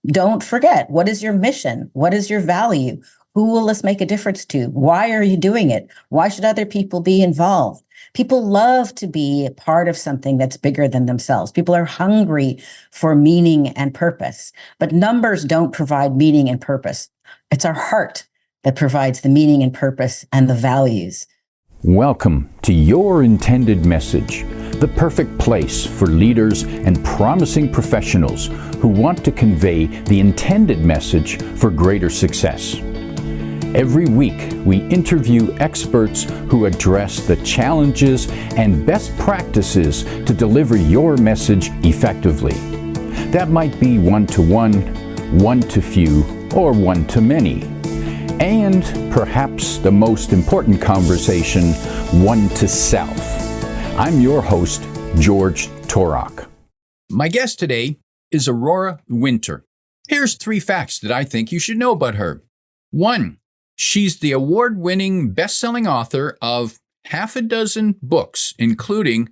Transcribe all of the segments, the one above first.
Don't forget, what is your mission? What is your value? Who will this make a difference to? Why are you doing it? Why should other people be involved? People love to be part of something that's bigger than themselves. People are hungry for meaning and purpose, but numbers don't provide meaning and purpose. It's our heart that provides the meaning and purpose and the values. Welcome to Your Intended Message, the perfect place for leaders and promising professionals who want to convey the intended message for greater success. Every week, we interview experts who address the challenges and best practices to deliver your message effectively. That might be one-to-one, one-to-few, or one-to-many. And perhaps the most important conversation, one-to-self. I'm your host, George Torok. My guest today is Aurora Winter. Here's 3 facts that I think you should know about her. 1, she's the award-winning best-selling author of half a dozen books, including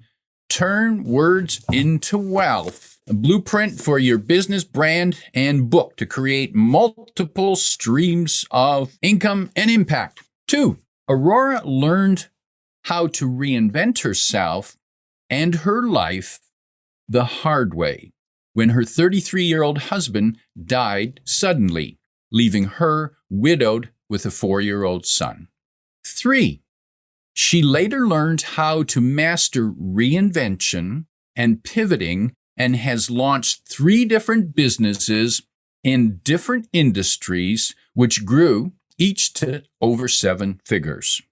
Turn Words into Wealth, a blueprint for your business, brand, and book to create multiple streams of income and impact. 2, Aurora learned how to reinvent herself and her life the hard way when her 33-year-old husband died suddenly, leaving her widowed with a 4-year-old son. 3, she later learned how to master reinvention and pivoting and has launched 3 different businesses in different industries, which grew each to over 7 figures.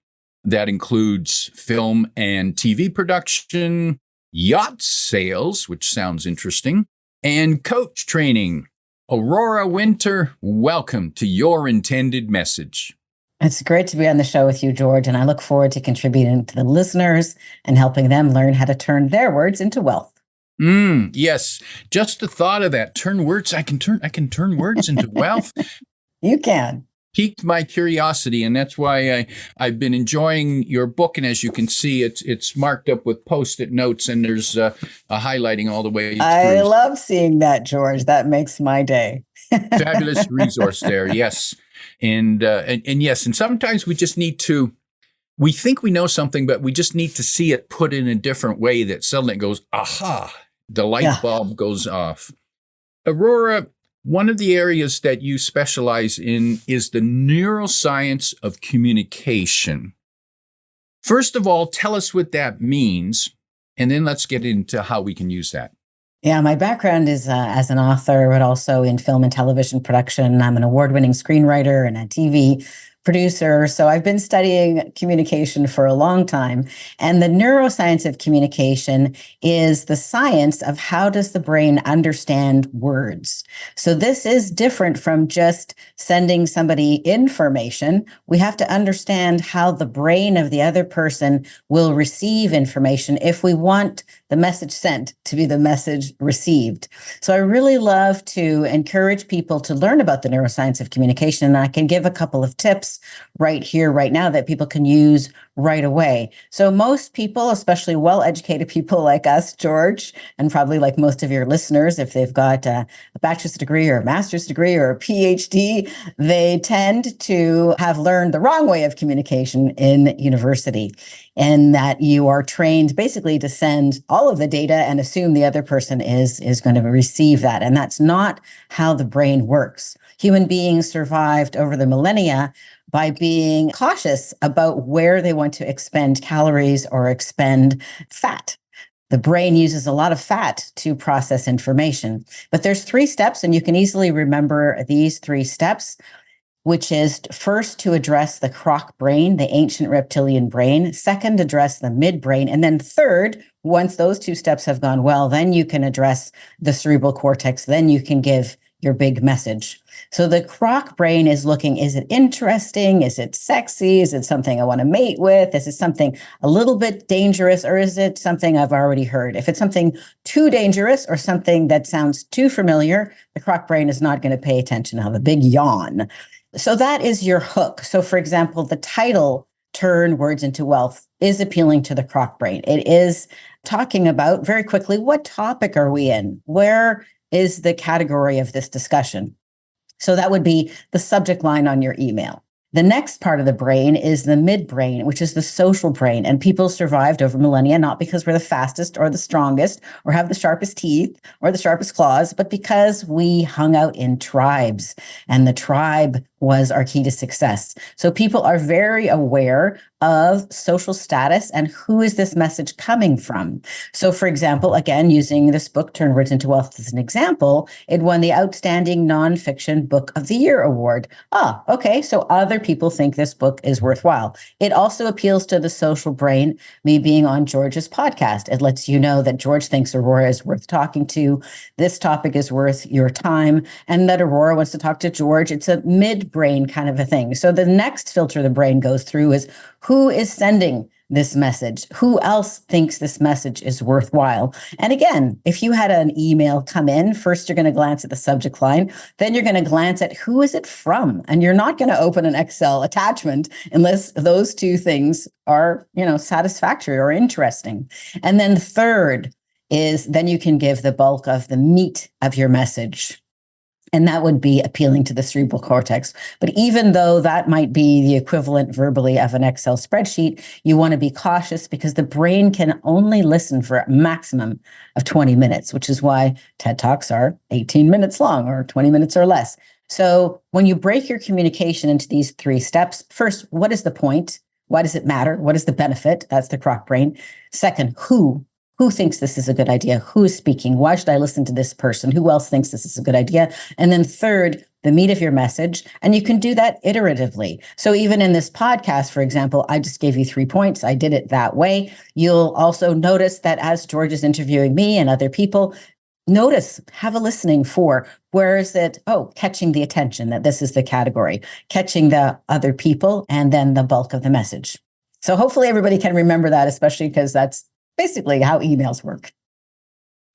That includes film and TV production, yacht sales, which sounds interesting, and coach training. Aurora Winter, welcome to Your Intended Message. It's great to be on the show with you, George, and I look forward to contributing to the listeners and helping them learn how to turn their words into wealth. Yes, just the thought of that. I can turn words into wealth. You can. Piqued my curiosity, and that's why I've been enjoying your book. And as you can see, it's marked up with Post-it notes, and there's a highlighting all the way through. I love seeing that, George. That makes my day. Fabulous resource there, yes. And yes, and sometimes we just need to, we think we know something, but we just need to see it put in a different way that suddenly it goes, aha, the light bulb goes off. Aurora, one of the areas that you specialize in is the neuroscience of communication. First of all, tell us what that means, and then let's get into how we can use that. Yeah, my background is as an author, but also in film and television production. I'm an award-winning screenwriter and a TV producer. So I've been studying communication for a long time. And the neuroscience of communication is the science of how does the brain understand words. So this is different from just sending somebody information. We have to understand how the brain of the other person will receive information if we want the message sent to be the message received. So I really love to encourage people to learn about the neuroscience of communication. And I can give a couple of tips right here, right now, that people can use right away. So most people, especially well-educated people like us, George, and probably like most of your listeners, if they've got a bachelor's degree or a master's degree or a PhD, they tend to have learned the wrong way of communication in university, and that you are trained basically to send all of the data and assume the other person is going to receive that. And that's not how the brain works. Human beings survived over the millennia by being cautious about where they want to expend calories or expend fat. The brain uses a lot of fat to process information, but there's 3 steps, and you can easily remember these 3 steps, which is first to address the croc brain, the ancient reptilian brain, second, address the midbrain, and then third, once those 2 steps have gone well, then you can address the cerebral cortex, then you can give your big message. So the croc brain is looking, is it interesting? Is it sexy? Is it something I want to mate with? Is it something a little bit dangerous, or is it something I've already heard? If it's something too dangerous or something that sounds too familiar, the croc brain is not going to pay attention. I'll have a big yawn. So that is your hook. So for example, the title, Turn Words into Wealth, is appealing to the croc brain. It is talking about very quickly, what topic are we in? Where is the category of this discussion. So that would be the subject line on your email. The next part of the brain is the midbrain, which is the social brain. And people survived over millennia, not because we're the fastest or the strongest or have the sharpest teeth or the sharpest claws, but because we hung out in tribes. And the tribe was our key to success. So people are very aware of social status and who is this message coming from. So for example, again, using this book, Turn Words into Wealth as an example, it won the Outstanding Nonfiction Book of the Year award. Okay, so other people think this book is worthwhile. It also appeals to the social brain, me being on George's podcast. It lets you know that George thinks Aurora is worth talking to, this topic is worth your time, and that Aurora wants to talk to George. It's a midbrain kind of a thing. So the next filter the brain goes through is who is sending this message? Who else thinks this message is worthwhile? And again, if you had an email come in, first you're going to glance at the subject line, then you're going to glance at who is it from? And you're not going to open an Excel attachment unless those two things are, satisfactory or interesting. And then third is then you can give the bulk of the meat of your message. And that would be appealing to the cerebral cortex. But even though that might be the equivalent verbally of an Excel spreadsheet, you want to be cautious because the brain can only listen for a maximum of 20 minutes, which is why TED Talks are 18 minutes long or 20 minutes or less. So when you break your communication into these 3 steps, first, what is the point? Why does it matter? What is the benefit? That's the croc brain. Second, who? Who thinks this is a good idea? Who is speaking? Why should I listen to this person? Who else thinks this is a good idea? And then third, the meat of your message. And you can do that iteratively. So even in this podcast, for example, I just gave you 3 points. I did it that way. You'll also notice that as George is interviewing me and other people, have a listening for where is it? Catching the attention, that this is the category, catching the other people, and then the bulk of the message. So hopefully everybody can remember that, especially because that's basically how emails work.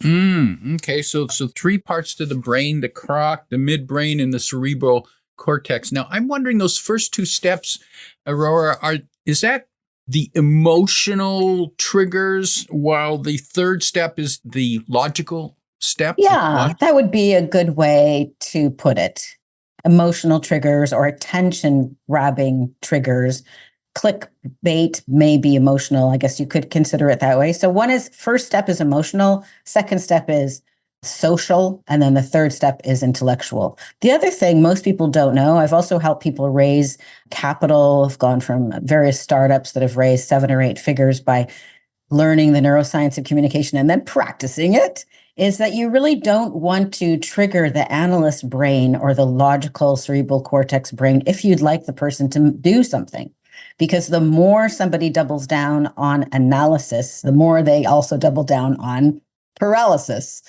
Okay, so 3 parts to the brain, the croc, the midbrain, and the cerebral cortex. Now, I'm wondering those first 2 steps, Aurora, is that the emotional triggers, while the third step is the logical step? Yeah, that would be a good way to put it. Emotional triggers or attention-grabbing triggers. Clickbait may be emotional. I guess you could consider it that way. So first step is emotional, second step is social, and then the third step is intellectual. The other thing most people don't know, I've also helped people raise capital. I've gone from various startups that have raised 7 or 8 figures by learning the neuroscience of communication and then practicing it, is that you really don't want to trigger the analyst brain or the logical cerebral cortex brain if you'd like the person to do something. Because the more somebody doubles down on analysis, the more they also double down on paralysis.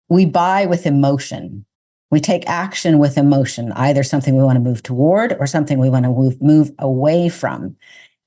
We buy with emotion. We take action with emotion, either something we want to move toward or something we want to move away from.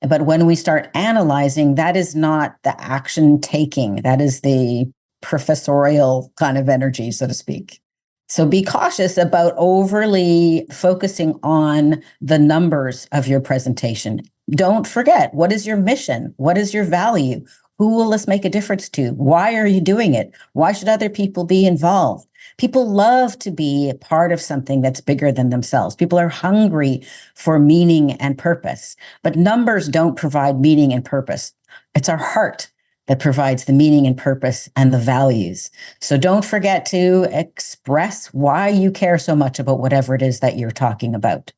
But when we start analyzing, that is not the action taking. That is the professorial kind of energy, so to speak. So be cautious about overly focusing on the numbers of your presentation. Don't forget, what is your mission? What is your value? Who will this make a difference to? Why are you doing it? Why should other people be involved? People love to be a part of something that's bigger than themselves. People are hungry for meaning and purpose, but numbers don't provide meaning and purpose. It's our heart that provides the meaning and purpose and the values. So don't forget to express why you care so much about whatever it is that you're talking about.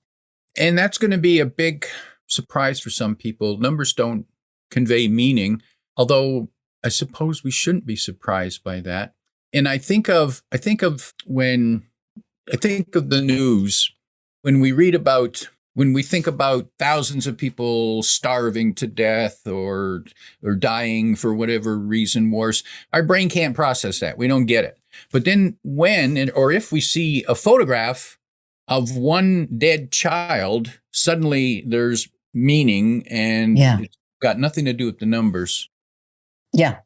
And that's going to be a big surprise for some people. Numbers don't convey meaning, although I suppose we shouldn't be surprised by that. And I think of the news, when we think about thousands of people starving to death or dying for whatever reason, wars, our brain can't process that. We don't get it. But then if we see a photograph of one dead child, suddenly there's meaning, and it's got nothing to do with the numbers. Yeah.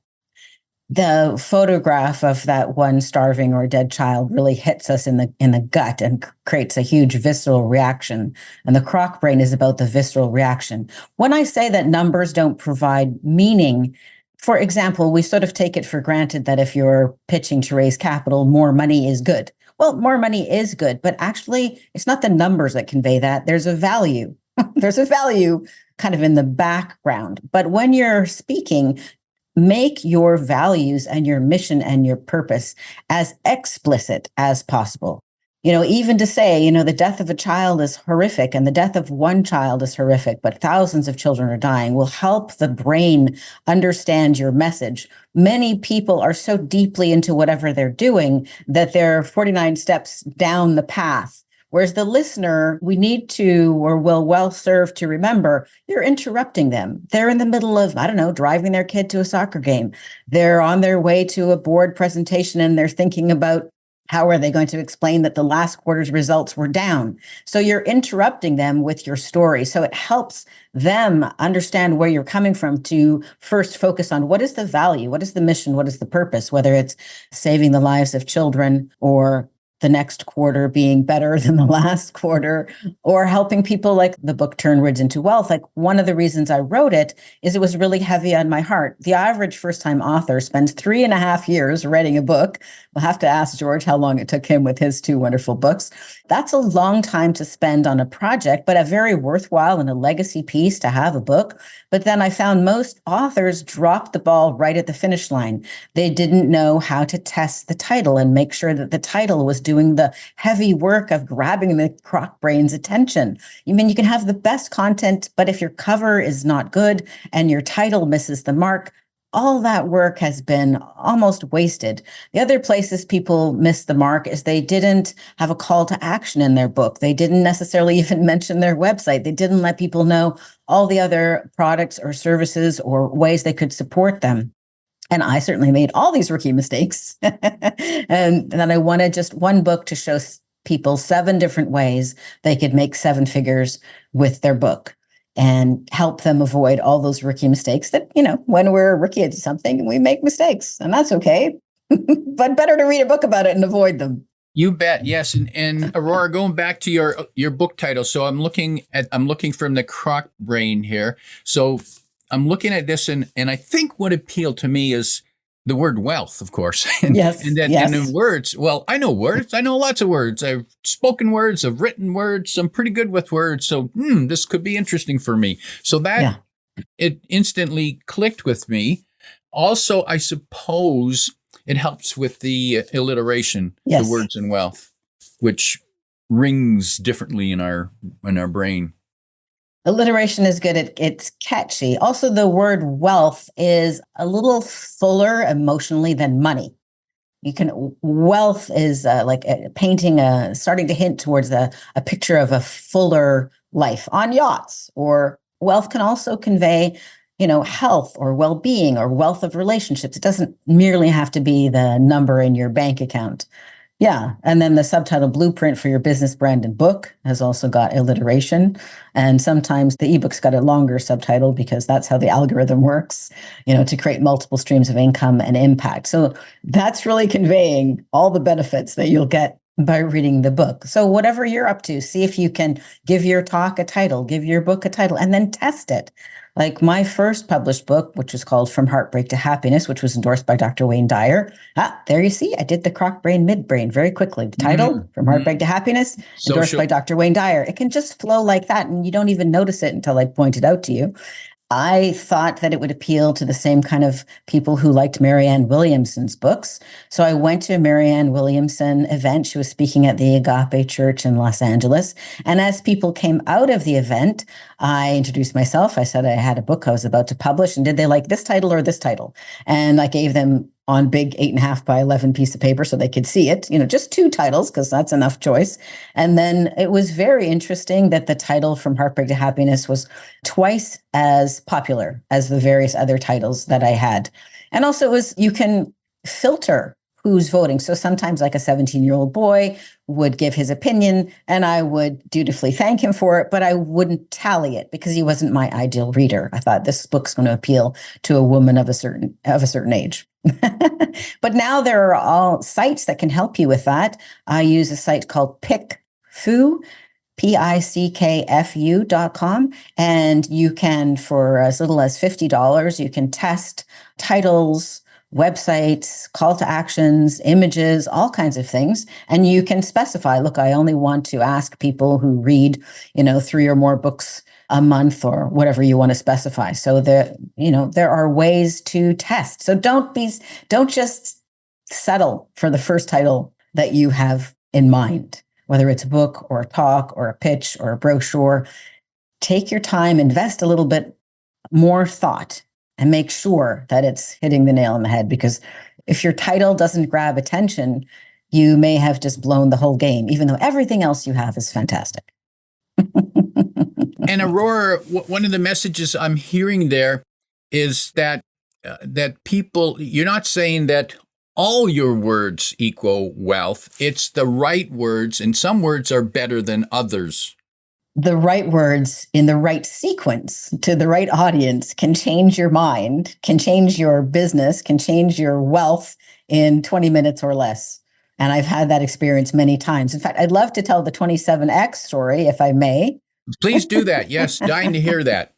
The photograph of that one starving or dead child really hits us in the gut and creates a huge visceral reaction. And the croc brain is about the visceral reaction. When I say that numbers don't provide meaning, For example, we sort of take it for granted that if you're pitching to raise capital, more money is good. Well, more money is good, but actually, it's not the numbers that convey that. There's a value. There's a value kind of in the background. But when you're speaking, make your values and your mission and your purpose as explicit as possible. Even to say, the death of a child is horrific and the death of one child is horrific, but thousands of children are dying will help the brain understand your message. Many people are so deeply into whatever they're doing that they're 49 steps down the path. Whereas the listener, we need to, or will well serve to remember, you're interrupting them. They're in the middle of, I don't know, driving their kid to a soccer game. They're on their way to a board presentation and they're thinking about how are they going to explain that the last quarter's results were down? So you're interrupting them with your story. So it helps them understand where you're coming from to first focus on what is the value, what is the mission, what is the purpose, whether it's saving the lives of children or the next quarter being better than the last quarter, or helping people like the book Turn Words into Wealth. Like one of the reasons I wrote it is it was really heavy on my heart. The average first-time author spends 3.5 years writing a book. We'll have to ask George how long it took him with his 2 wonderful books. That's a long time to spend on a project, but a very worthwhile and a legacy piece to have a book. But then I found most authors dropped the ball right at the finish line. They didn't know how to test the title and make sure that the title was doing the heavy work of grabbing the croc brain's attention. You can have the best content, but if your cover is not good and your title misses the mark, all that work has been almost wasted. The other places people miss the mark is they didn't have a call to action in their book. They didn't necessarily even mention their website. They didn't let people know all the other products or services or ways they could support them. And I certainly made all these rookie mistakes. And then I wanted just one book to show people 7 different ways they could make 7 figures with their book and help them avoid all those rookie mistakes that, when we're a rookie at something, we make mistakes, and that's okay. But better to read a book about it and avoid them. You bet. Yes. And Aurora, going back to your book title. So I'm looking from the croc brain here. So I'm looking at this and I think what appealed to me is the word wealth, of course. And, yes. And then yes. And in words, well, I know words. I know lots of words. I've spoken words, I've written words. I'm pretty good with words. So this could be interesting for me. So that it instantly clicked with me. Also, I suppose it helps with the alliteration, yes. the words in wealth, which rings differently in our brain. Alliteration is good. It's catchy. Also, the word wealth is a little fuller emotionally than money. Wealth is like painting starting to hint towards a picture of a fuller life on yachts, or wealth can also convey, health or well-being or wealth of relationships. It doesn't merely have to be the number in your bank account. Yeah. And then the subtitle Blueprint for Your Business, Brand, and Book has also got alliteration. And sometimes the ebook's got a longer subtitle because that's how the algorithm works, to create multiple streams of income and impact. So that's really conveying all the benefits that you'll get by reading the book. So whatever you're up to, see if you can give your talk a title, give your book a title, and then test it. Like my first published book, which was called From Heartbreak to Happiness, which was endorsed by Dr. Wayne Dyer. There you see, I did the croc brain, midbrain very quickly. The title, From Heartbreak to Happiness, endorsed by Dr. Wayne Dyer. It can just flow like that, and you don't even notice it until I point it out to you. I thought that it would appeal to the same kind of people who liked Marianne Williamson's books. So I went to a Marianne Williamson event. She was speaking at the Agape Church in Los Angeles. And as people came out of the event, I introduced myself. I said I had a book I was about to publish, and did they like this title or this title? And I gave them on big 8.5 by 11 piece of paper so they could see it, just 2 titles because that's enough choice. And then it was very interesting that the title From Heartbreak to Happiness was twice as popular as the various other titles that I had. And also you can filter who's voting. So sometimes like a 17-year-old boy would give his opinion and I would dutifully thank him for it, but I wouldn't tally it because he wasn't my ideal reader. I thought this book's going to appeal to a woman of a certain age. But now there are all sites that can help you with that. I use a site called PickFu, pickfu.com. And you can, for as little as $50, you can test titles, websites, call to actions, images, all kinds of things. And you can specify, look, I only want to ask people who read, 3 or more books a month or whatever you want to specify. So there are ways to test. So don't just settle for the first title that you have in mind, whether it's a book or a talk or a pitch or a brochure. Take your time, invest a little bit more thought, and make sure that it's hitting the nail on the head. Because if your title doesn't grab attention, you may have just blown the whole game, even though everything else you have is fantastic. And Aurora, one of the messages I'm hearing there is that people, you're not saying that all your words equal wealth. It's the right words, and some words are better than others. The right words in the right sequence to the right audience can change your mind, can change your business, can change your wealth in 20 minutes or less. And I've had that experience many times. In fact, I'd love to tell the 27X story, if I may. Please do that. Yes, dying to hear that.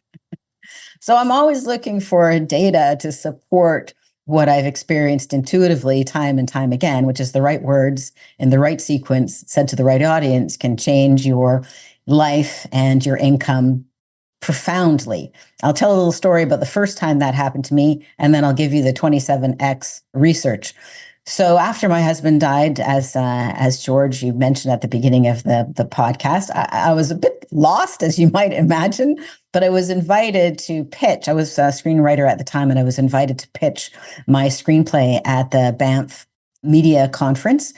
So I'm always looking for data to support what I've experienced intuitively time and time again, which is the right words in the right sequence said to the right audience can change your life and your income profoundly. I'll tell a little story about the first time that happened to me, and then I'll give you the 27X research. So after my husband died, as George, you mentioned at the beginning of the podcast, I was a bit lost, as you might imagine, but I was invited to pitch. I was a screenwriter at the time, and I was invited to pitch my screenplay at the Banff Media Conference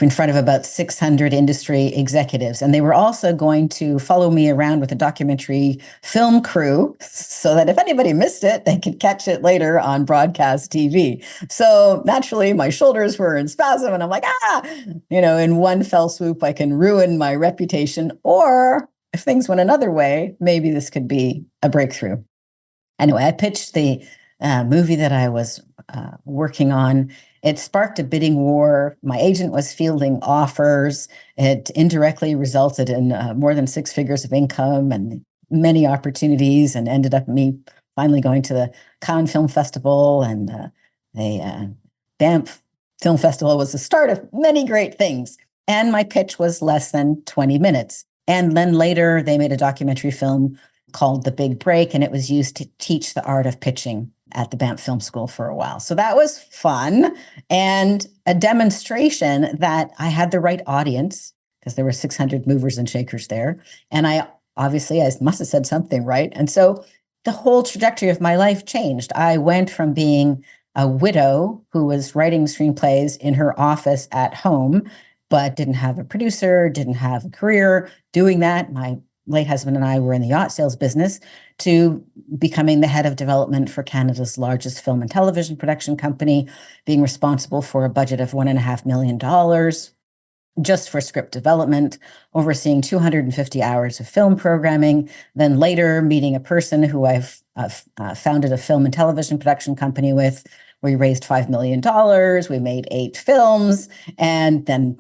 in front of about 600 industry executives. And they were also going to follow me around with a documentary film crew so that if anybody missed it, they could catch it later on broadcast TV. So naturally, my shoulders were in spasm and I'm like, in one fell swoop, I can ruin my reputation. Or if things went another way, maybe this could be a breakthrough. Anyway, I pitched the movie that I was working on. It sparked a bidding war. My agent was fielding offers. It indirectly resulted in more than 6 figures of income and many opportunities, and ended up me finally going to the Cannes Film Festival, and the Banff Film Festival was the start of many great things. And my pitch was less than 20 minutes. And then later they made a documentary film called The Big Break, and it was used to teach the art of pitching at the Banff Film School for a while. So that was fun and a demonstration that I had the right audience, because there were 600 movers and shakers there. And I must have said something right. And so the whole trajectory of my life changed. I went from being a widow who was writing screenplays in her office at home, but didn't have a producer, didn't have a career doing that. My late husband and I were in the yacht sales business, to becoming the head of development for Canada's largest film and television production company, being responsible for a budget of $1.5 million just for script development, overseeing 250 hours of film programming, then later meeting a person who I've founded a film and television production company with. We raised $5 million, we made 8 films, and then,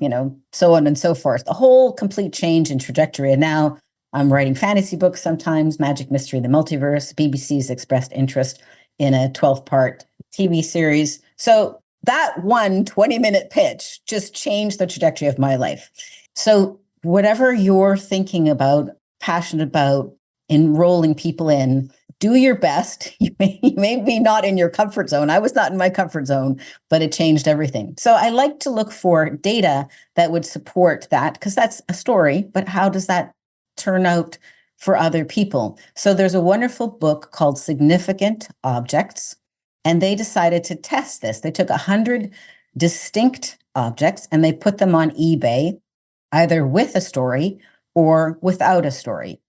so on and so forth. The whole complete change in trajectory. And now I'm writing fantasy books sometimes, Magic Mystery, the Multiverse. BBC's expressed interest in a 12-part TV series. So that one 20-minute pitch just changed the trajectory of my life. So whatever you're thinking about, passionate about, enrolling people in, do your best. You may be not in your comfort zone. I was not in my comfort zone, but it changed everything. So I like to look for data that would support that, because that's a story, but how does that turn out for other people? So there's a wonderful book called Significant Objects, and they decided to test this. They took 100 distinct objects and they put them on eBay, either with a story or without a story.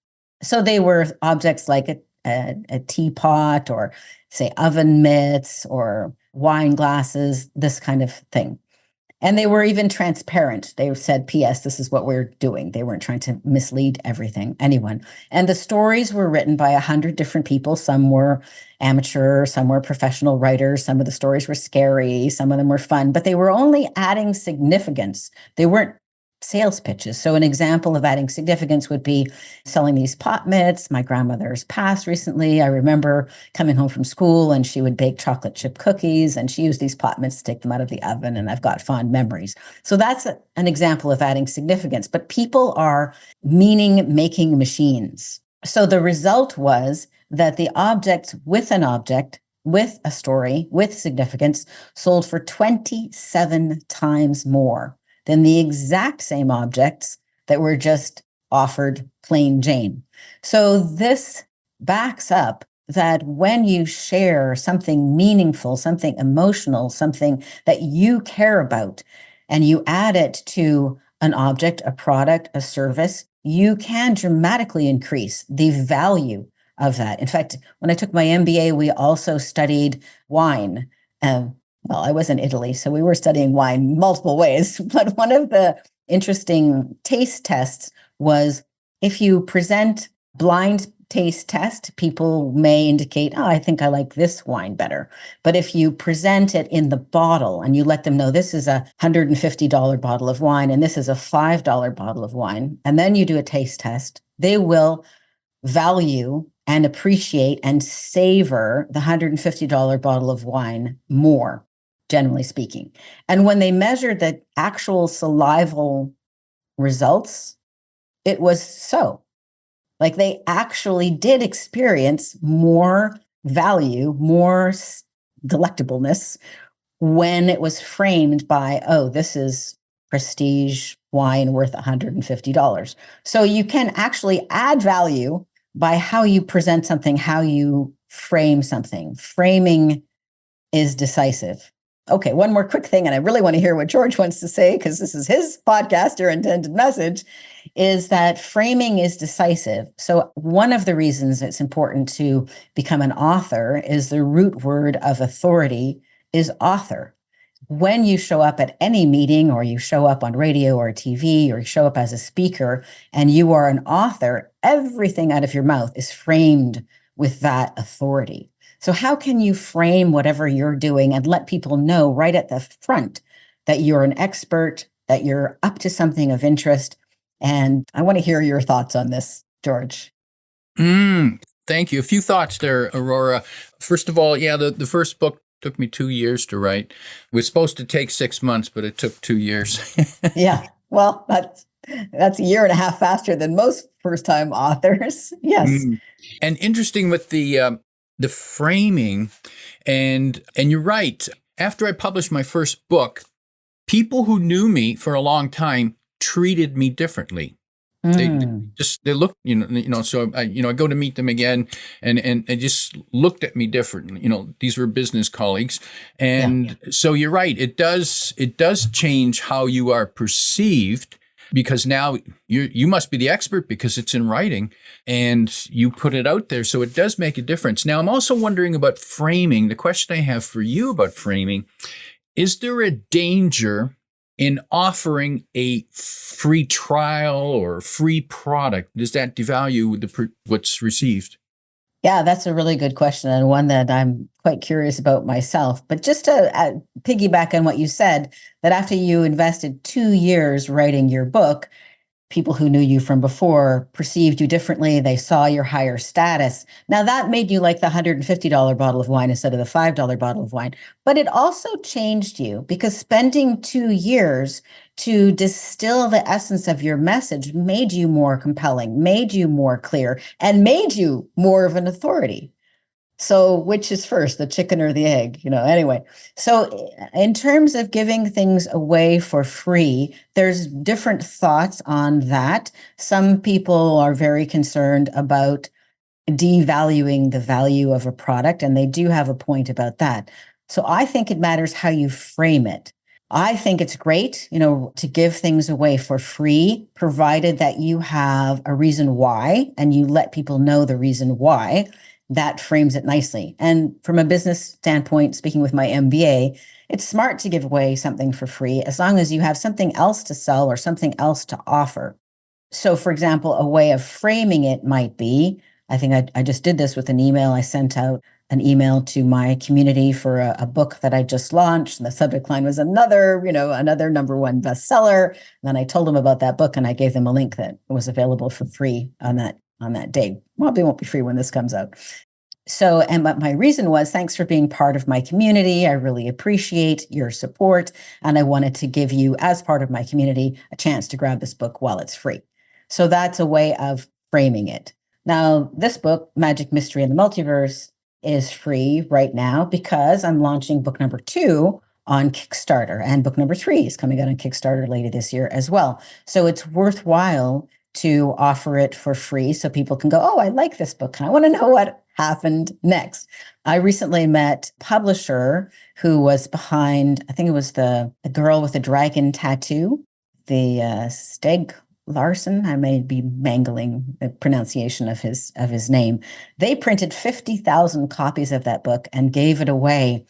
So they were objects like a teapot, or say oven mitts, or wine glasses, this kind of thing. And they were even transparent. They said, P.S., this is what we're doing. They weren't trying to mislead anyone. And the stories were written by 100 different people. Some were amateur, some were professional writers. Some of the stories were scary. Some of them were fun, but they were only adding significance. They weren't sales pitches. So an example of adding significance would be selling these pot mitts. My grandmother's passed recently. I remember coming home from school and she would bake chocolate chip cookies and she used these pot mitts to take them out of the oven, and I've got fond memories. So that's an example of adding significance. But people are meaning-making machines. So the result was that the objects with an object, with a story, with significance, sold for 27 times more than the exact same objects that were just offered plain Jane. So this backs up that when you share something meaningful, something emotional, something that you care about, and you add it to an object, a product, a service, you can dramatically increase the value of that. In fact, when I took my MBA, we also studied wine. Well, I was in Italy, so we were studying wine multiple ways. But one of the interesting taste tests was if you present blind taste test, people may indicate, oh, I think I like this wine better. But if you present it in the bottle and you let them know this is a $150 bottle of wine and this is a $5 bottle of wine, and then you do a taste test, they will value and appreciate and savor the $150 bottle of wine more, generally speaking. And when they measured the actual salival results, it was so. Like they actually did experience more value, more delectableness when it was framed by, oh, this is prestige wine worth $150. So you can actually add value by how you present something, how you frame something. Framing is decisive. Okay, one more quick thing, and I really want to hear what George wants to say because this is his podcast, your intended message, is that framing is decisive. So one of the reasons it's important to become an author is the root word of authority is author. When you show up at any meeting or you show up on radio or TV or you show up as a speaker and you are an author, everything out of your mouth is framed with that authority. So how can you frame whatever you're doing and let people know right at the front that you're an expert, that you're up to something of interest? And I want to hear your thoughts on this, George. Thank you. A few thoughts there, Aurora. First of all, yeah, the first book took me 2 years to write. It was supposed to take 6 months, but it took 2 years. Yeah, well, that's a year and a half faster than most first-time authors. Yes. And interesting with the framing, and you're right. After I published my first book, people who knew me for a long time treated me differently. They looked, so I go to meet them again and they just looked at me differently. These were business colleagues. And so you're right. It does change how you are perceived, because now you must be the expert because it's in writing and you put it out there. So it does make a difference. Now, I'm also wondering about framing. The question I have for you about framing, is there a danger in offering a free trial or free product? Does that devalue what's received? Yeah, that's a really good question, and one that I'm quite curious about myself. But just to piggyback on what you said, that after you invested 2 years writing your book, people who knew you from before perceived you differently. They saw your higher status. Now, that made you like the $150 bottle of wine instead of the $5 bottle of wine. But it also changed you, because spending 2 years to distill the essence of your message made you more compelling, made you more clear, and made you more of an authority. So which is first, the chicken or the egg? Anyway. So in terms of giving things away for free, there's different thoughts on that. Some people are very concerned about devaluing the value of a product, and they do have a point about that. So I think it matters how you frame it. I think it's great, to give things away for free, provided that you have a reason why, and you let people know the reason why. That frames it nicely. And from a business standpoint, speaking with my MBA, it's smart to give away something for free as long as you have something else to sell or something else to offer. So, for example, a way of framing it might be, I think I just did this with an email I sent out an email to my community for a book that I just launched. And the subject line was another number one bestseller. And then I told them about that book and I gave them a link that was available for free on that day. Probably won't be free when this comes out. So, but my reason was, thanks for being part of my community. I really appreciate your support. And I wanted to give you, as part of my community, a chance to grab this book while it's free. So that's a way of framing it. Now, this book, Magic, Mystery, and the Multiverse, is free right now because I'm launching book number 2 on Kickstarter. And book number 3 is coming out on Kickstarter later this year as well. So it's worthwhile to offer it for free so people can go, oh, I like this book and I want to know what happened next. I recently met a publisher who was behind, I think it was the girl with the dragon tattoo, the Steg Larson. I may be mangling the pronunciation of his name. They printed 50,000 copies of that book and gave it away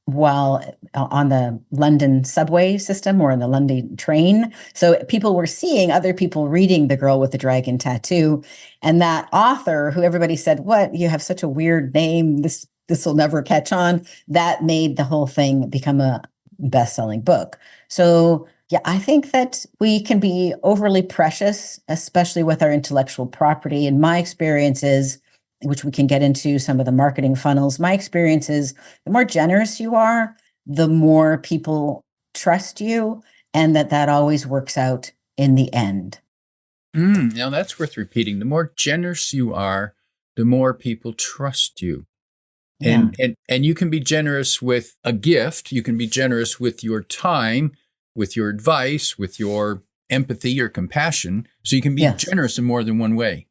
while on the London subway system or in the London train. So people were seeing other people reading The Girl with the Dragon Tattoo. And that author, who everybody said, what, you have such a weird name, this will never catch on, that made the whole thing become a best-selling book. So yeah, I think that we can be overly precious, especially with our intellectual property. In my experiences, which we can get into some of the marketing funnels, my experience is the more generous you are, the more people trust you, and that always works out in the end. Now that's worth repeating. The more generous you are, the more people trust you. And you can be generous with a gift. You can be generous with your time, with your advice, with your empathy or compassion. So you can be generous in more than one way.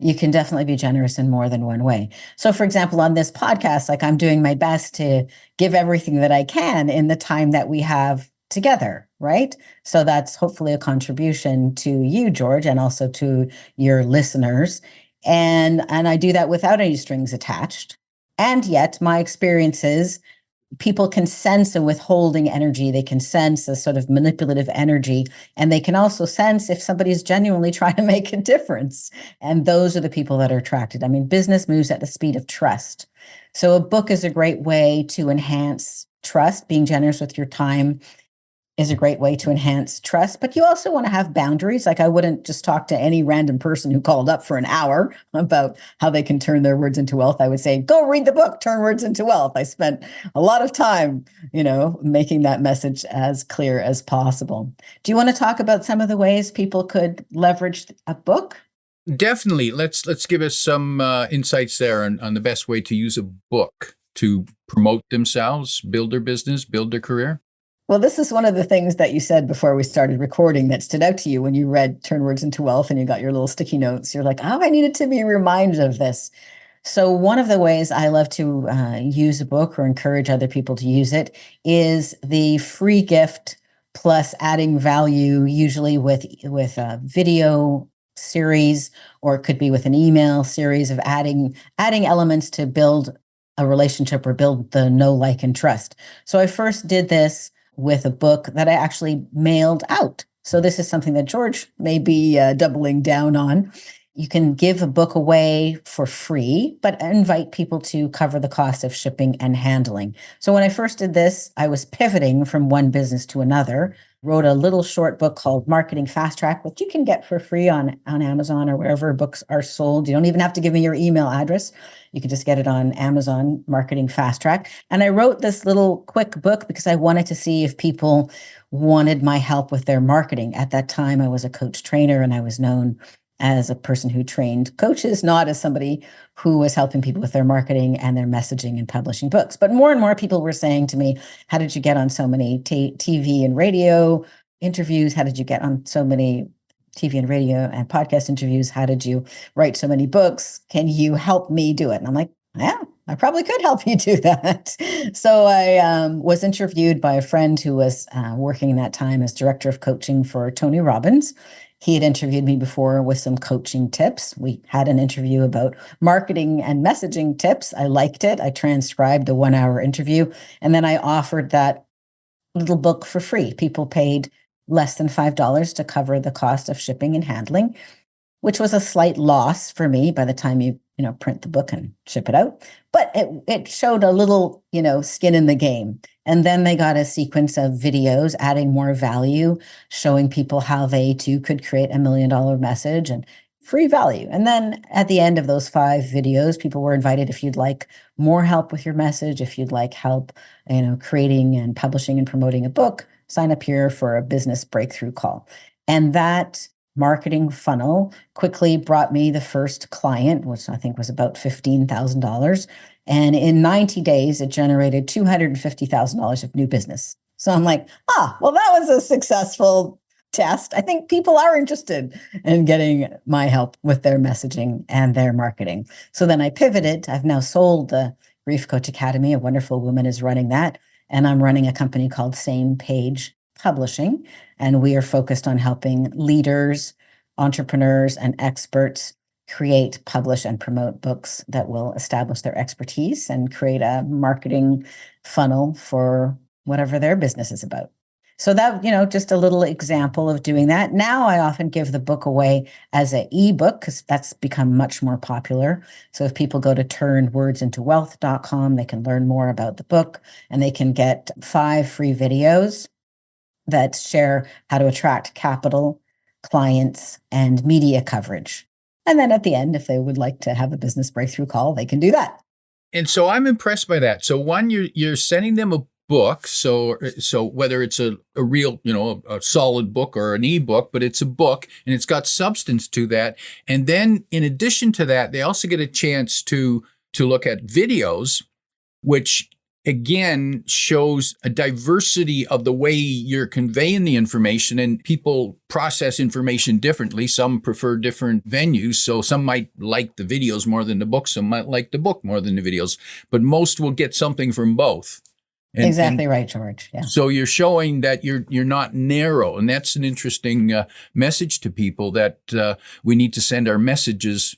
You can definitely be generous in more than one way. So, for example, on this podcast, like I'm doing my best to give everything that I can in the time that we have together, right? So that's hopefully a contribution to you, George, and also to your listeners. And I do that without any strings attached. And yet my experiences, people can sense a withholding energy. They can sense a sort of manipulative energy. And they can also sense if somebody's genuinely trying to make a difference. And those are the people that are attracted. I mean, business moves at the speed of trust. So a book is a great way to enhance trust. Being generous with your time is a great way to enhance trust, but you also want to have boundaries. Like I wouldn't just talk to any random person who called up for an hour about how they can turn their words into wealth. I would say, go read the book, Turn Words into Wealth. I spent a lot of time, making that message as clear as possible. Do you want to talk about some of the ways people could leverage a book? Definitely. Let's give us some insights there on the best way to use a book to promote themselves, build their business, build their career. Well, this is one of the things that you said before we started recording that stood out to you when you read Turn Words into Wealth and you got your little sticky notes. You're like, oh, I needed to be reminded of this. So one of the ways I love to use a book or encourage other people to use it is the free gift plus adding value, usually with a video series, or it could be with an email series of adding elements to build a relationship or build the know, like, and trust. So I first did this with a book that I actually mailed out. So this is something that George may be doubling down on. You can give a book away for free, but invite people to cover the cost of shipping and handling. So when I first did this, I was pivoting from one business to another, wrote a little short book called Marketing Fast Track, which you can get for free on Amazon or wherever books are sold. You don't even have to give me your email address. You can just get it on Amazon, Marketing Fast Track. And I wrote this little quick book because I wanted to see if people wanted my help with their marketing. At that time, I was a coach trainer and I was known as a person who trained coaches, not as somebody who was helping people with their marketing and their messaging and publishing books. But more and more people were saying to me, how did you get on so many TV and radio interviews? How did you get on so many TV and radio and podcast interviews? How did you write so many books? Can you help me do it? And I'm like, yeah, I probably could help you do that. So I was interviewed by a friend who was working in that time as director of coaching for Tony Robbins. He had interviewed me before with some coaching tips. We had an interview about marketing and messaging tips. I liked it. I transcribed the 1-hour interview, and then I offered that little book for free. People paid less than $5 to cover the cost of shipping and handling, which was a slight loss for me by the time you print the book and ship it out. But it showed a little, skin in the game. And then they got a sequence of videos adding more value, showing people how they too could create $1 million message and free value. And then at the end of those 5 videos, people were invited, if you'd like more help with your message, if you'd like help, creating and publishing and promoting a book, sign up here for a business breakthrough call. And that marketing funnel quickly brought me the first client, which I think was about $15,000. And in 90 days, it generated $250,000 of new business. So I'm like, well, that was a successful test. I think people are interested in getting my help with their messaging and their marketing. So then I pivoted. I've now sold the Grief Coach Academy. A wonderful woman is running that. And I'm running a company called Same Page Publishing. And we are focused on helping leaders, entrepreneurs, and experts create, publish, and promote books that will establish their expertise and create a marketing funnel for whatever their business is about. So that, just a little example of doing that. Now I often give the book away as an ebook because that's become much more popular. So if people go to turnwordsintowealth.com, they can learn more about the book and they can get 5 free videos that share how to attract capital, clients, and media coverage. And then at the end, if they would like to have a business breakthrough call, they can do that. And so I'm impressed by that. So one, you're sending them a book. So whether it's a real, a solid book or an ebook, but it's a book and it's got substance to that. And then in addition to that, they also get a chance to look at videos, which again shows a diversity of the way you're conveying the information, and people process information differently. Some prefer different venues. So some might like the videos more than the book. Some might like the book more than the videos, but most will get something from both. Exactly right, George. Yeah. So you're showing that you're not narrow, and that's an interesting message to people, that we need to send our messages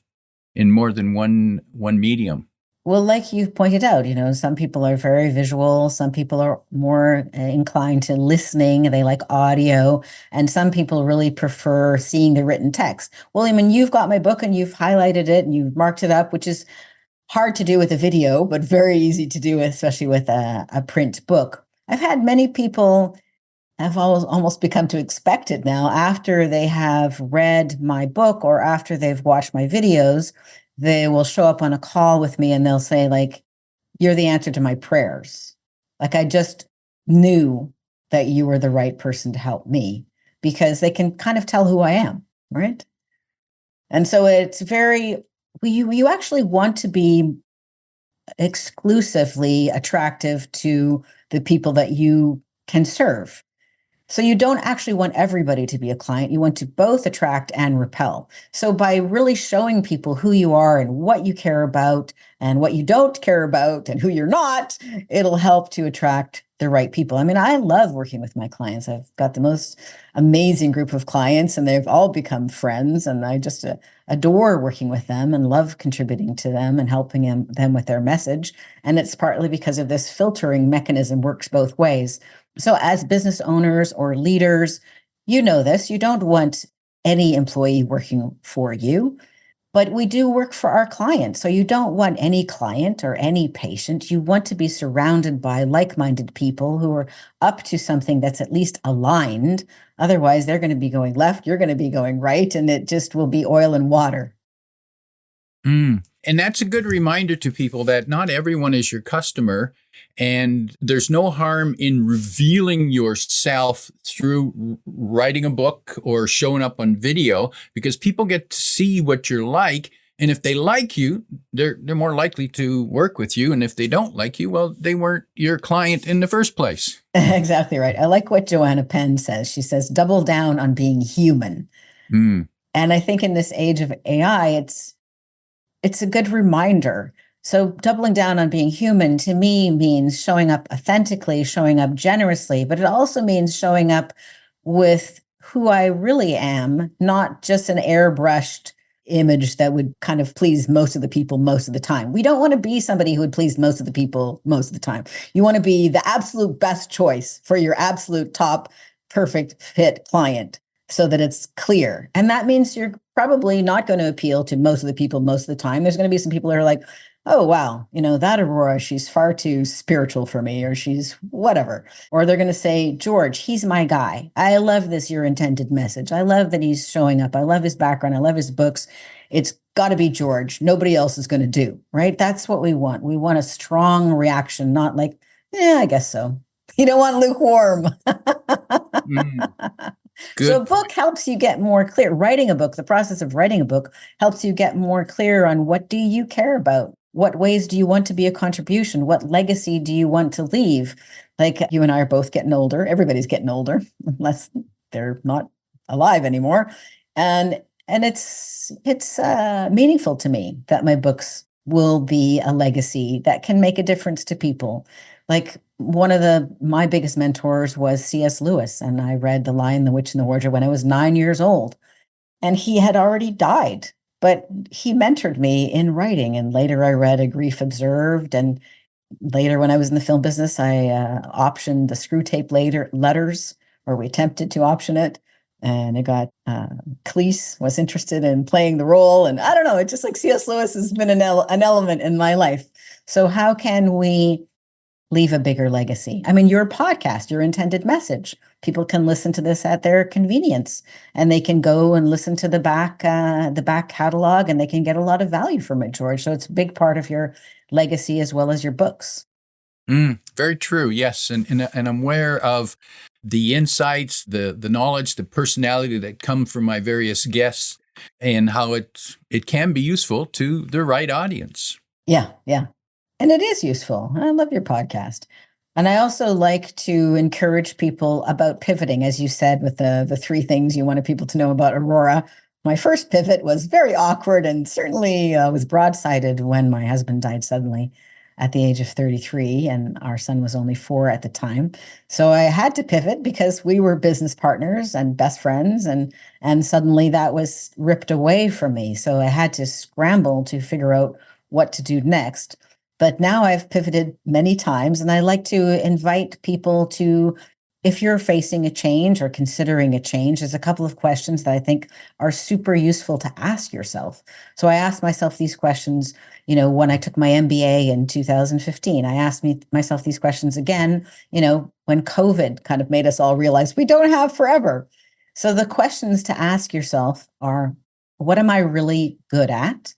in more than one medium. Well, like you pointed out, some people are very visual, some people are more inclined to listening, they like audio, and some people really prefer seeing the written text. Well, you've got my book and you've highlighted it and you've marked it up, which is hard to do with a video, but very easy to do, especially with a print book. I've had many people have almost become to expect it now. After they have read my book or after they've watched my videos, they will show up on a call with me and they'll say, like, you're the answer to my prayers. Like, I just knew that you were the right person to help me, because they can kind of tell who I am, right? And so it's very... You actually want to be exclusively attractive to the people that you can serve. So you don't actually want everybody to be a client. You want to both attract and repel. So by really showing people who you are and what you care about and what you don't care about and who you're not, it'll help to attract the right people. I love working with my clients. I've got the most amazing group of clients and they've all become friends, and I just adore working with them and love contributing to them and helping them with their message. And it's partly because of this filtering mechanism works both ways. So as business owners or leaders, you know this, you don't want any employee working for you, but we do work for our clients. So you don't want any client or any patient. You want to be surrounded by like-minded people who are up to something that's at least aligned. Otherwise, they're going to be going left, you're going to be going right, and it just will be oil and water. And that's a good reminder to people that not everyone is your customer, and there's no harm in revealing yourself through writing a book or showing up on video, because people get to see what you're like. And if they like you, they're more likely to work with you. And if they don't like you, well, they weren't your client in the first place. Exactly right. I like what Joanna Penn says. She says, double down on being human. And I think in this age of AI, it's a good reminder. So doubling down on being human to me means showing up authentically, showing up generously, but it also means showing up with who I really am, not just an airbrushed image that would kind of please most of the people most of the time. We don't want to be somebody who would please most of the people most of the time. You want to be the absolute best choice for your absolute top perfect fit client. so that it's clear. And that means you're probably not going to appeal to most of the people most of the time. There's going to be some people who are like, oh, wow, that Aurora, she's far too spiritual for me, or she's whatever. Or they're going to say, George, he's my guy. I love this, your intended message. I love that he's showing up. I love his background. I love his books. It's got to be George. Nobody else is going to do, right? That's what we want. We want a strong reaction, not like, yeah, I guess so. You don't want lukewarm. So a book helps you get more clear. Writing a book, the process of writing a book helps you get more clear on what do you care about? What ways do you want to be a contribution? What legacy do you want to leave? Like you and I are both getting older. Everybody's getting older, unless they're not alive anymore. And it's meaningful to me that my books will be a legacy that can make a difference to people. Like one of my biggest mentors was C.S. Lewis, and I read The Lion, the Witch, and the Wardrobe when I was 9 years old, and he had already died, but he mentored me in writing. And later I read A Grief Observed, and later when I was in the film business, I optioned the Screw Tape Letters, or we attempted to option it, and it got Cleese was interested in playing the role, and I don't know, it's just like C.S. Lewis has been an element in my life. So how can we leave a bigger legacy? I mean, your podcast, your intended message, people can listen to this at their convenience, and they can go and listen to the back catalog, and they can get a lot of value from it, George. So it's a big part of your legacy as well as your books. Very true. Yes. And I'm aware of the insights, the knowledge, the personality that come from my various guests, and how it can be useful to the right audience. Yeah. Yeah. And it is useful. I love your podcast. And I also like to encourage people about pivoting, as you said, with the 3 things you wanted people to know about Aurora. My first pivot was very awkward, and certainly was broadsided when my husband died suddenly at the age of 33, and our son was only 4 at the time. So I had to pivot because we were business partners and best friends, and suddenly that was ripped away from me. So I had to scramble to figure out what to do next. But now I've pivoted many times, and I like to invite people to, if you're facing a change or considering a change, there's a couple of questions that I think are super useful to ask yourself. So I asked myself these questions, when I took my MBA in 2015. I asked myself these questions again, when COVID kind of made us all realize we don't have forever. So the questions to ask yourself are, what am I really good at?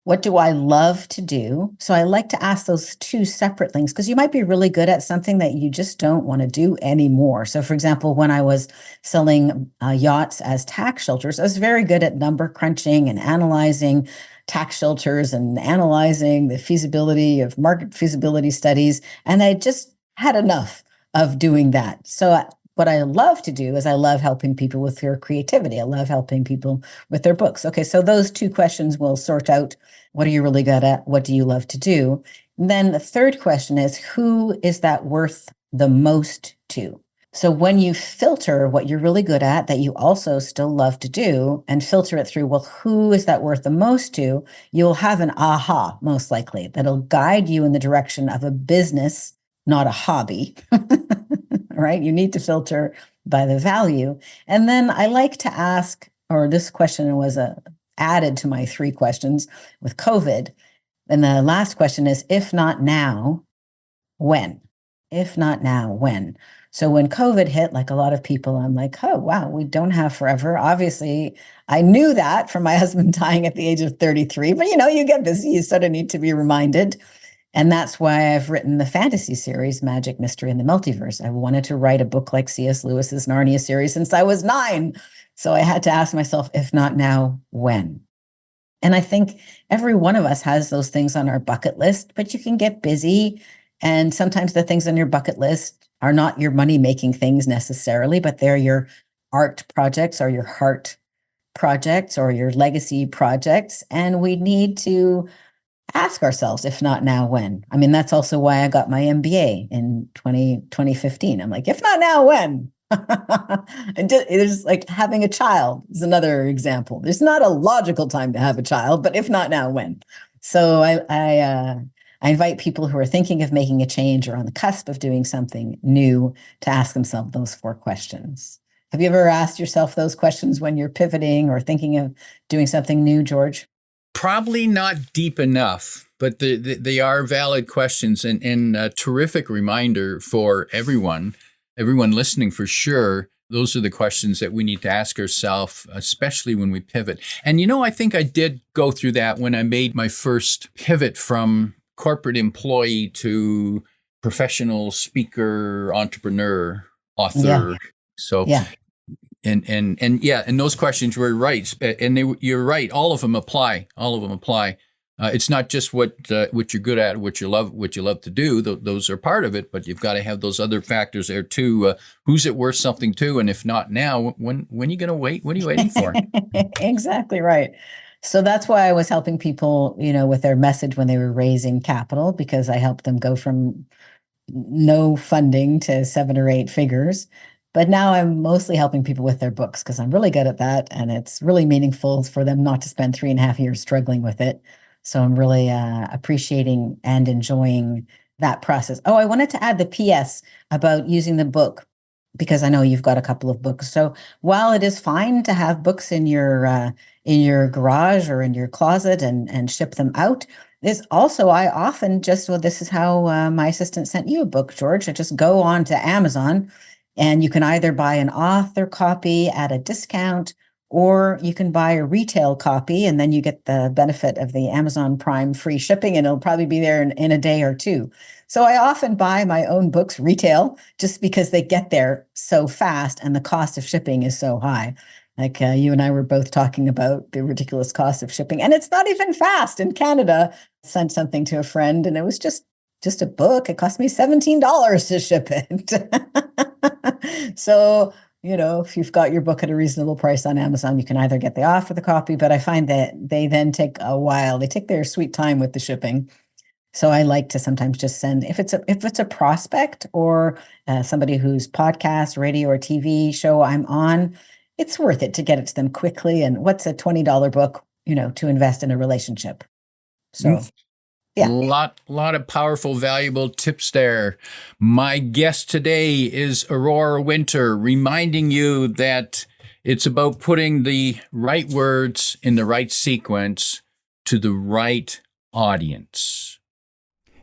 What do I love to do? So I like to ask those 2 separate things, because you might be really good at something that you just don't want to do anymore. So for example, when I was selling yachts as tax shelters, I was very good at number crunching and analyzing tax shelters and analyzing the feasibility of market feasibility studies. And I just had enough of doing that. So what I love to do is I love helping people with their creativity. I love helping people with their books. Okay, so those 2 questions will sort out, what are you really good at? What do you love to do? And then the third question is, who is that worth the most to? So when you filter what you're really good at that you also still love to do, and filter it through, well, who is that worth the most to? You'll have an aha, most likely, that'll guide you in the direction of a business, not a hobby. Right? You need to filter by the value. And then I like to ask, or this question was added to my 3 questions with COVID. And the last question is, if not now, when? If not now, when? So when COVID hit, like a lot of people, I'm like, oh, wow, we don't have forever. Obviously, I knew that from my husband dying at the age of 33, but you get busy, you sort of need to be reminded. And that's why I've written the fantasy series, Magic, Mystery, and the Multiverse. I wanted to write a book like C.S. Lewis's Narnia series since I was 9. So I had to ask myself, if not now, when? And I think every one of us has those things on our bucket list, but you can get busy. And sometimes the things on your bucket list are not your money-making things necessarily, but they're your art projects or your heart projects or your legacy projects. And we need to ask ourselves, if not now, when? I mean, that's also why I got my MBA in 2015. I'm like, if not now, when? And there's like having a child is another example. There's not a logical time to have a child, but if not now, when? So I invite people who are thinking of making a change or on the cusp of doing something new to ask themselves those 4 questions. Have you ever asked yourself those questions when you're pivoting or thinking of doing something new, George? Probably not deep enough, but they are valid questions and a terrific reminder for everyone listening for sure. Those are the questions that we need to ask ourselves, especially when we pivot. And, I think I did go through that when I made my first pivot from corporate employee to professional speaker, entrepreneur, author. Yeah. So, Yeah. And those questions were right. And you're right. All of them apply. It's not just what you're good at, what you love to do. Those are part of it, but you've got to have those other factors there too. Who's it worth something to? And if not now, when are you going to wait? What are you waiting for? Exactly right. So that's why I was helping people, with their message when they were raising capital, because I helped them go from no funding to 7 or 8 figures. But now I'm mostly helping people with their books because I'm really good at that. And it's really meaningful for them not to spend 3.5 years struggling with it. So I'm really appreciating and enjoying that process. Oh, I wanted to add the PS about using the book, because I know you've got a couple of books. So while it is fine to have books in your garage or in your closet and ship them out, there's also, I often this is how my assistant sent you a book, George. I just go on to Amazon, and you can either buy an author copy at a discount, or you can buy a retail copy, and then you get the benefit of the Amazon Prime free shipping, and it'll probably be there in a day or two. So I often buy my own books retail just because they get there so fast and the cost of shipping is so high. Like you and I were both talking about the ridiculous cost of shipping, and it's not even fast in Canada. I sent something to a friend, and it was just a book. It cost me $17 to ship it. So, if you've got your book at a reasonable price on Amazon, you can either get the offer the copy, but I find that they then take a while. They take their sweet time with the shipping. So I like to sometimes just send, if it's a prospect or somebody whose podcast, radio, or TV show I'm on, it's worth it to get it to them quickly. And what's a $20 book, to invest in a relationship? So. Yeah. Lot of powerful, valuable tips there. My guest today is Aurora Winter, reminding you that it's about putting the right words in the right sequence to the right audience.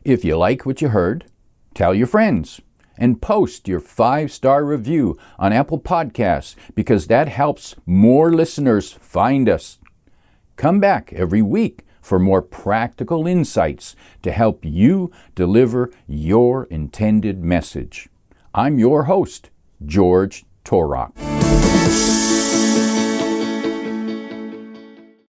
If you like what you heard, tell your friends and post your 5-star review on Apple Podcasts, because that helps more listeners find us. Come back every week for more practical insights to help you deliver your intended message. I'm your host, George Torok.